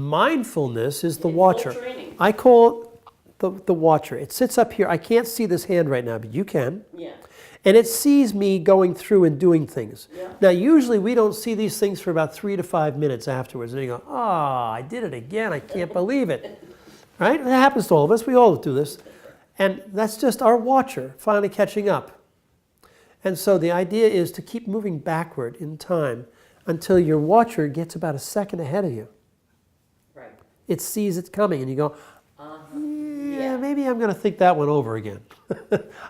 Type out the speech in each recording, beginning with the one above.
mindfulness is the It's watcher. full training. I call it the watcher. It sits up here. I can't see this hand right now, but you can. Yeah. And it sees me going through and doing things. Yeah. Now, usually we don't see these things for about 3 to 5 minutes afterwards. And you go, oh, I did it again. I can't believe it. Right? It happens to all of us. We all do this. And that's just our watcher finally catching up. And so the idea is to keep moving backward in time until your watcher gets about a second ahead of you. Right. It sees it coming and you go, Yeah. maybe I'm going to think that one over again.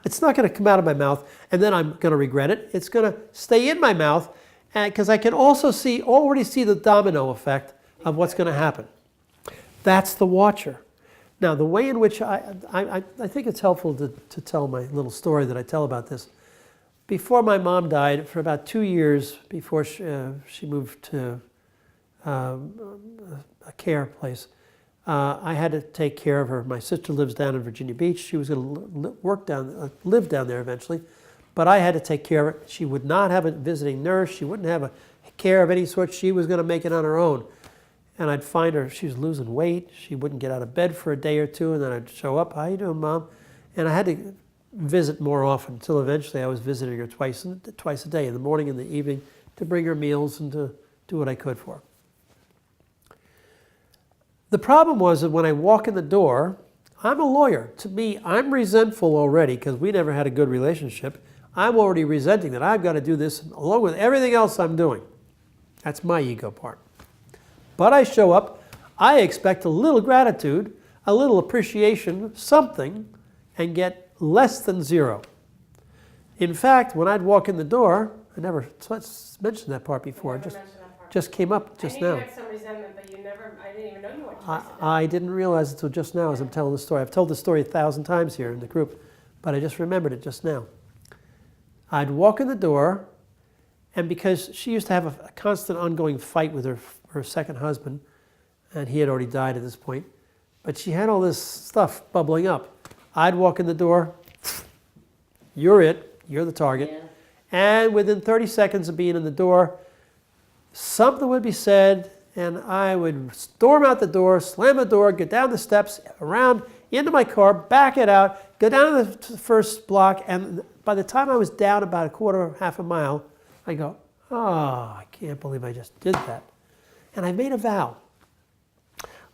It's not going to come out of my mouth and then I'm going to regret it. It's going to stay in my mouth because I can also already see the domino effect of what's going to happen. That's the watcher. Now, the way in which I think it's helpful to tell my little story that I tell about this. Before my mom died, for about 2 years before she moved to a care place, I had to take care of her. My sister lives down in Virginia Beach. She was going to live down there eventually, but I had to take care of her. She would not have a visiting nurse. She wouldn't have a care of any sort. She was going to make it on her own. And I'd find her, she was losing weight. She wouldn't get out of bed for a day or two, and then I'd show up. How you doing, Mom? And I had to visit more often until eventually I was visiting her twice a day, in the morning and the evening, to bring her meals and to do what I could for her. The problem was that when I walk in the door, I'm a lawyer. To me, I'm resentful already because we never had a good relationship. I'm already resenting that I've got to do this along with everything else I'm doing. That's my ego part. But I show up, I expect a little gratitude, a little appreciation, something, and get less than 0. In fact, when I'd walk in the door, I never mentioned that part before. Just came up just now. I knew you had some resentment, but I didn't even know you wanted to. I didn't realize it until just now as I'm telling the story. I've told the story 1,000 times here in the group, but I just remembered it just now. I'd walk in the door, and because she used to have a constant ongoing fight with her second husband, and he had already died at this point, but she had all this stuff bubbling up. I'd walk in the door, you're it, you're the target, Yeah. and within 30 seconds of being in the door, something would be said, and I would storm out the door, slam the door, get down the steps, around, into my car, back it out, go down to the first block, and by the time I was down about half a mile, I go, oh, I can't believe I just did that. And I made a vow.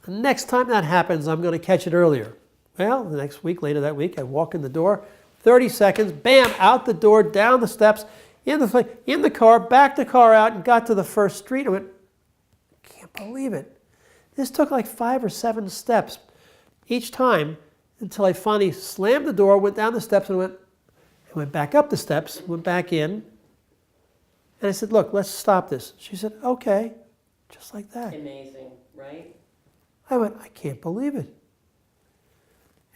The next time that happens, I'm going to catch it earlier. Well, the next week, later that week, I walk in the door, 30 seconds, bam, out the door, down the steps, in the car, backed the car out, and got to the first street. I went, I can't believe it. This took like 5 or 7 steps each time until I finally slammed the door, went down the steps, and went back up the steps, went back in. And I said, look, let's stop this. She said, okay, just like that. Amazing, right? I went, I can't believe it.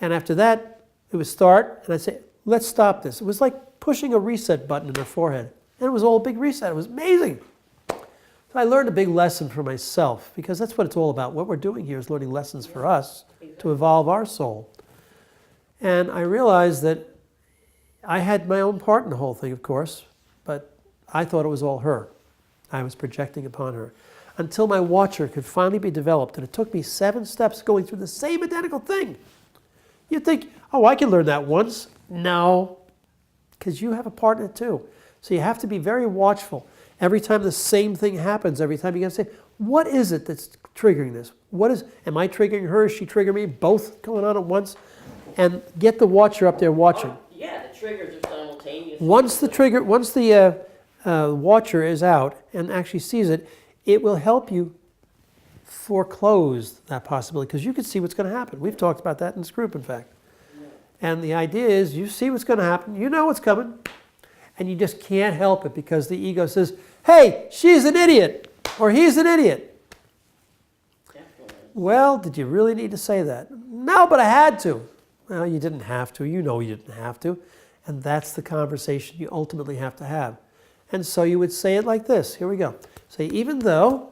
And after that, it would start, and I'd say, let's stop this. It was like pushing a reset button in her forehead. And it was all a big reset. It was amazing. So I learned a big lesson for myself, because that's what it's all about. What we're doing here is learning lessons for us to evolve our soul. And I realized that I had my own part in the whole thing, of course, but I thought it was all her. I was projecting upon her. Until my watcher could finally be developed, and it took me 7 steps going through the same identical thing. You'd think, oh, I can learn that once. No, because you have a part in it too. So you have to be very watchful. Every time the same thing happens, every time you got to say, what is it that's triggering this? Am I triggering her? Is she triggering me? Both going on at once? And get the watcher up there watching. Oh, yeah, the triggers are simultaneous. Once the watcher is out and actually sees it, it will help you foreclose that possibility, because you can see what's going to happen. We've talked about that in this group, in fact. And the idea is you see what's going to happen, you know what's coming, and you just can't help it because the ego says, hey, she's an idiot, or he's an idiot. Definitely. Well, did you really need to say that? No, but I had to. Well, you didn't have to. You know you didn't have to. And that's the conversation you ultimately have to have. And so you would say it like this. Here we go. Say, even though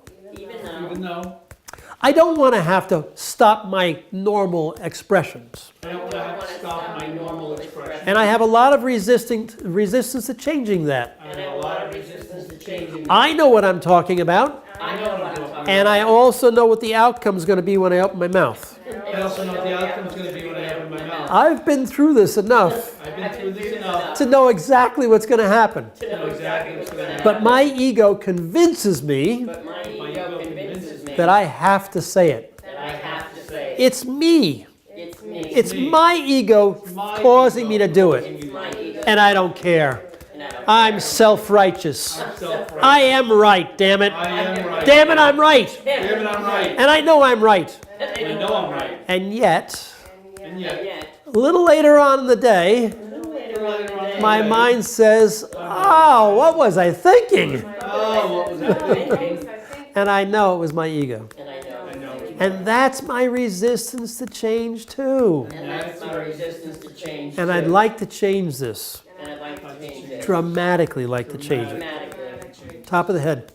I don't want to have to stop my normal expressions. I don't want to have to stop my normal expression. And I have a lot of resistance to changing that. I have a lot of resistance to changing. I know what I'm talking about. I know what I'm talking And I also know what the outcome is going to be when I open my mouth. I also know what the outcome is going to be when I open my mouth. I've been through this enough I've been through this enough to know exactly what's going to happen. to know exactly what's going to happen. But my ego convinces me But my ego convinces me that I have to say it. that I have to say, It's me. it's me. It's my ego causing me to do it. It's my ego. And I don't care. And I don't I'm self-righteous. Self-righteous. I am right, damn it. I am right. Damn it, I'm right. Damn it, I'm right. And I know I'm right. I know I'm right. And yet, And And yet, yet, a little later on in the day, a little later on in the day, my mind says, oh, what was I thinking? oh, what was I thinking? And I know it was my ego. and I know, I know. And that's my resistance to change too. and that's my resistance to change. And I'd too. like to change this. And I'd like to change it. Dramatically like to change it. Dramatically. Top of the head.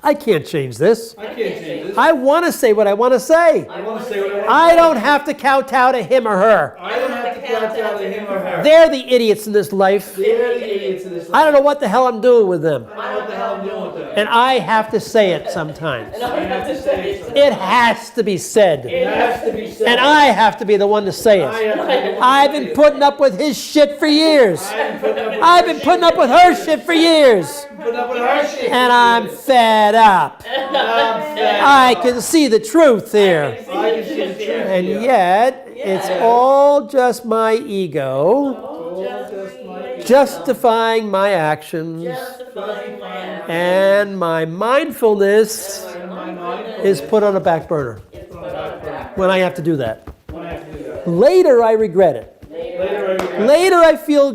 I can't change this. I can't change this. I want to say what I want to say. I want to say what I want. I don't have to kowtow to him or her. I don't have to count out to him or her. They're the idiots in this life. They're the idiots in this life. I don't know what the hell I'm doing with them. I don't know what the hell I'm doing with them. And I have to say it sometimes. And I have to say it. It has to be said. It has to be said. And I have to be the one to say I it. have to be the one to I've say been it. putting up with his shit for years. I've been putting up with I've been putting up with her shit for years. putting up with her shit. And I'm fed up. I'm fed. I can see the truth here. I can see the truth. And here. yet, it's all just my ego Oh, just my justifying my actions. Justifying my act. And my mindfulness and my mind is put on a back burner It's put on the back. when I have to do that. when I have to do that. Later, I regret it. Later I regret. Later, I feel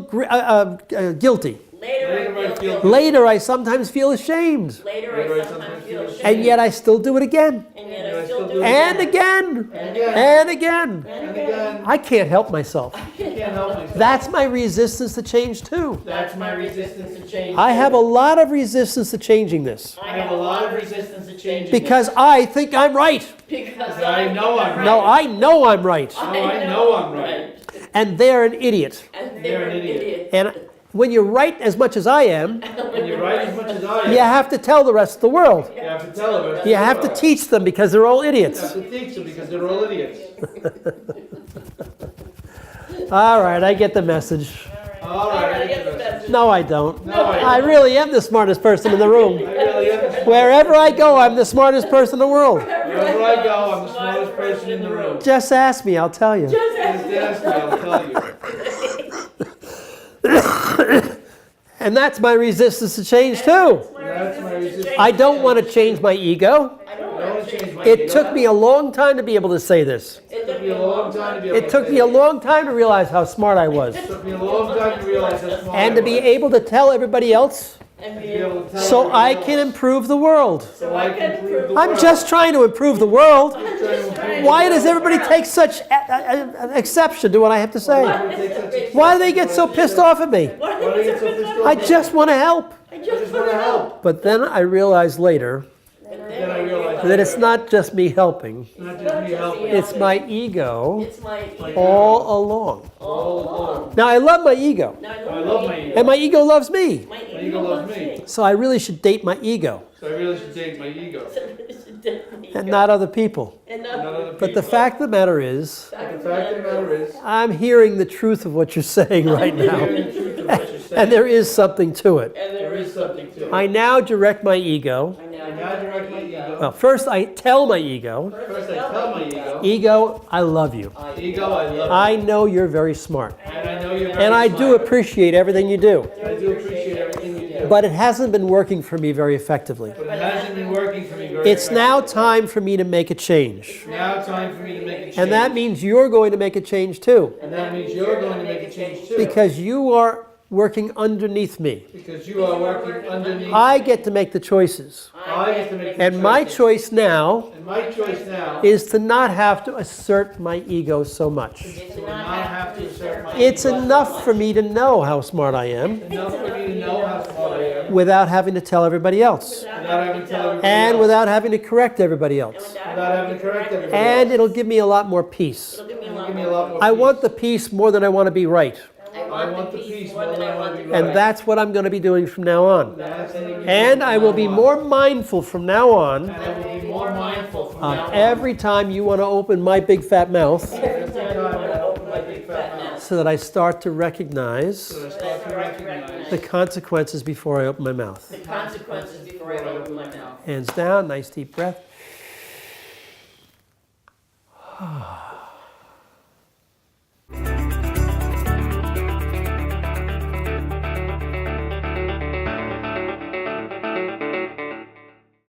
guilty. Later I feel Later, I sometimes feel ashamed. Later I sometimes feel ashamed. And yet, I still do it again. And yet I still do it. And again. And again. And again. And again. I can't help myself. I can't help myself. That's my resistance to change, too. That's my resistance to change. I have a lot of resistance to changing this I have a lot of resistance to changing because I think I'm right. because I know I'm right. No, I know I'm right. Oh, I know I'm right. And they're an idiot. And they're an idiot. And when you're right as much as I am, When you're right as much as I am, you have to tell the rest of the world. you have to tell them. You have to teach them because they're all You idiots. have to teach them because they're all idiots. All right, I get the message. All right, I get the message. No, I don't. No, I I really am the smartest person in the room. I really am. Wherever I go, I'm the smartest person in the world. Wherever I go, I'm the smartest person in the room. Just ask me, I'll tell you. Just ask me, I'll tell you. And that's my resistance to change, too. That's my resistance. I don't want to change my ego. I don't want to change my It ego. took me a long time to be able to say this. It took me a long time to be able It to took say me a it. long time to realize how smart I was. It took me a long time to realize how smart And I to be was. able to tell everybody else And To be be able able to tell so I everybody can else. improve the world. So I can improve the I'm world. just trying to improve the world. Trying to improve Why does everybody take such exception to what I have to say? Why do they get so pissed off at me? Why do you get so pissed off? I just want to help. I just want to help. But then I realized later Then I realized that it's not just me helping, it's not just me helping. it's my ego It's my ego all along. all along. Now, I love my ego, Now I love my ego. and my ego loves me. My ego ego loves loves me. me. So I really should date my ego So I really should take my ego. and not other people. And Not not other But the people. fact of the matter is, The fact of the matter is, I'm hearing the truth of what you're saying right now. hearing the truth of what you're saying. And there is something to it. and There is something to it. I now direct my ego. I I now now direct my ego. Well, first I tell my ego, First I tell my ego. ego, I love you. Ego, I love I know you're very smart. you. And I know you're very And I do smart. appreciate everything you do. I do appreciate everything you do. But it hasn't been working for me very effectively. But it hasn't been working for me very It's now effectively. time for me to make a change. It's now time for me to make a change. And that means you're going to make a change too. And that means you're going to make a change too. Because you are working underneath me. Because you are working underneath. I get to make the choices. I get to make the And my choices. choice now And my choice now is to not have to assert my ego so much. is to to not not have to assert my It's ego enough for me to know how smart I am enough for me to know how smart I am without having to tell everybody else. without having to tell everybody And else. without having to correct everybody else. Without having to correct everybody And else. it'll give me a lot more peace. It'll give me a It'll lot give me a more. lot more I peace. want the peace more than I want to be right. I want the peace more than I want to be right. And that's what I'm going to be doing from now on. That's what I'm And I will be more mindful from now on I will be more mindful from now on. every time you want to open my big fat mouth Every time you want to open my big fat mouth. so that I start to recognize So I start to recognize the consequences before I open my mouth. The consequences before I open my mouth. Hands down, nice deep breath.